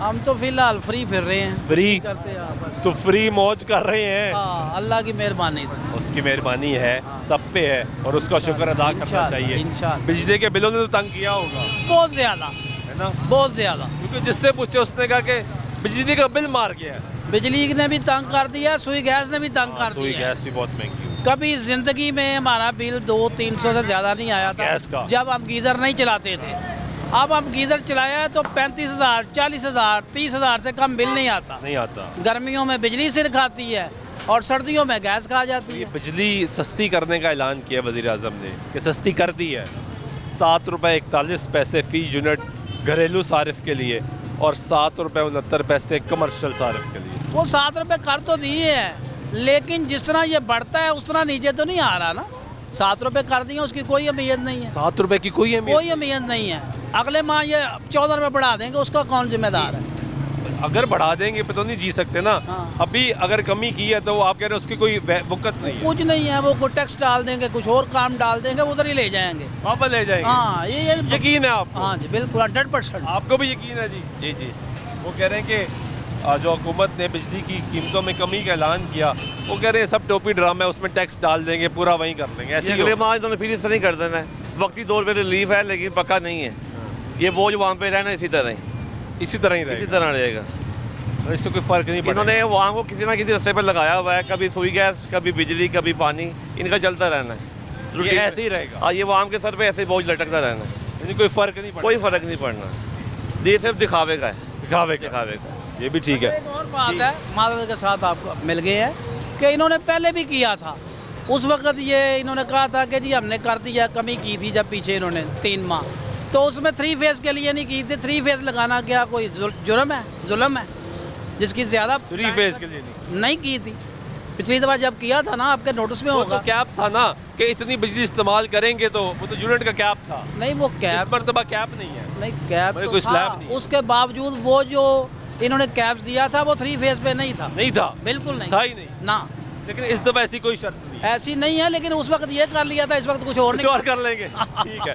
हम तो फिलहाल फ्री फिर रहे हैं। फ्री करते हैं बस। तो फ्री मौज कर रहे हैं। हाँ, अल्लाह की मेहरबानी से। उसकी मेहरबानी है, सब पे है और उसका शुक्र अदा करना इंशाअल्लाह, चाहिए। इंशाअल्लाह। बिजली के बिलों ने तो तंग किया होगा, बहुत ज्यादा, है ना? बहुत ज्यादा। क्योंकि जिससे पूछे उसने कहा कि बिजली का बिल मार गया है। बिजली ने भी तंग कर दिया, सुई गैस ने भी तंग कर सुई दिया। गैस भी बहुत महंगी हुई। कभी जिंदगी में हमारा बिल 200-300 से ज्यादा नहीं आया था गैस का। जब हम गीजर नहीं चलाते थे। अब हम गीजर चलाया है तो 35,000, 40,000, 30,000 से कम बिल नहीं आता। नहीं आता। गर्मियों में बिजली सिर खाती है और सर्दियों में गैस खा जाती ये है। बिजली सस्ती करने का ऐलान किया वज़ीर आज़म ने कि सस्ती कर दी है। 7 रुपये 41 पैसे फ़ी यूनिट घरेलू सारिफ के लिए और 7 रुपये 69 पैसे कमर्शियल सारिफ के लिए। वो 7 रुपए कर तो दिए हैं, लेकिन जिस तरह ये बढ़ता है उस तरह नीचे तो नहीं आ रहा ना। 7 रुपए कर दिए, उसकी कोई अहमियत नहीं है। 7 रुपये की कोई कोई अहमियत नहीं है। अगले माह ये 14 रुपए बढ़ा देंगे, उसका कौन जिम्मेदार है? अगर बढ़ा देंगे पे तो नहीं जी सकते ना। हाँ। अभी अगर कमी की है तो आप कह रहे हैं उसकी कोई वक़्त नहीं है। कुछ नहीं है, वो कोई टैक्स डाल देंगे, कुछ और काम डाल देंगे, उधर ही ले जाएंगे। वापस ले जाएंगे। हाँ, ये यकीन है आपको? हाँ जी, बिल्कुल 100%। आपको भी यकीन है जी? जी जी। वो कह रहे हैं कि जो हुकूमत ने बिजली की कीमतों में कमी का ऐलान किया, वो कह रहे हैं सब टोपी ड्रामा है, उसमें टैक्स डाल देंगे, पूरा वहीं कर लेंगे। ऐसे अगले माह इन्होंने फिर इस तरह नहीं कर देना है। वक्ती तौर पे रिलीफ है लेकिन पक्का नहीं है। ये बोझ वहाँ पे रहना इसी तरह ही इसी तरह ही रहेगा। इसी तरह रहेगा। इससे कोई फ़र्क नहीं पड़ेगा। इन्होंने वहाँ को किसी ना किसी रास्ते पर लगाया हुआ है, कभी सुई गैस, कभी बिजली, कभी पानी, इनका चलता रहना है। ये ऐसे ही रहेगा। हाँ, ये वहाँ के सर पे ऐसे बोझ लटकता रहना है, यानी कोई फ़र्क नहीं पड़ेगा। कोई फ़र्क नहीं पड़ना। ये सिर्फ दिखावे का है, दिखावे का। दिखावे का। ये भी ठीक है। एक और बात है, मादद के साथ आपको मिल गए है कि इन्होंने पहले भी किया था। उस वक्त ये इन्होंने कहा था कि जी हमने कर दिया, कमी की थी जब पीछे इन्होंने 3 माह, तो उसमें 3 फेज़ के लिए नहीं की थी। 3 फेज़ लगाना क्या कोई जुर्म है? जुल्म है, जिसकी ज़्यादा 3 फेज़ के लिए नहीं की थी। पिछली दफ़ा जब किया था ना, आपके नोटिस में वो होगा। तो कैप था ना कि इतनी बिजली इस्तेमाल करेंगे तो वो तो यूनिट का कैप था। नहीं, वो इस कैप मरतबा कैप नहीं है। नहीं, कैप मेरे तो कोई था। स्लैब नहीं है। उसके बावजूद वो जो इन्होंने कैप्स दिया था वो 3 फेज़ पे नहीं था। नहीं था, बिल्कुल नहीं था ही नहीं। ना, लेकिन इस दफ़ा ऐसी कोई शर्त नहीं है। ऐसी नहीं है, लेकिन उस वक्त ये कर लिया था, इस वक्त कुछ और कुछ नहीं। और कर लेंगे। ठीक है।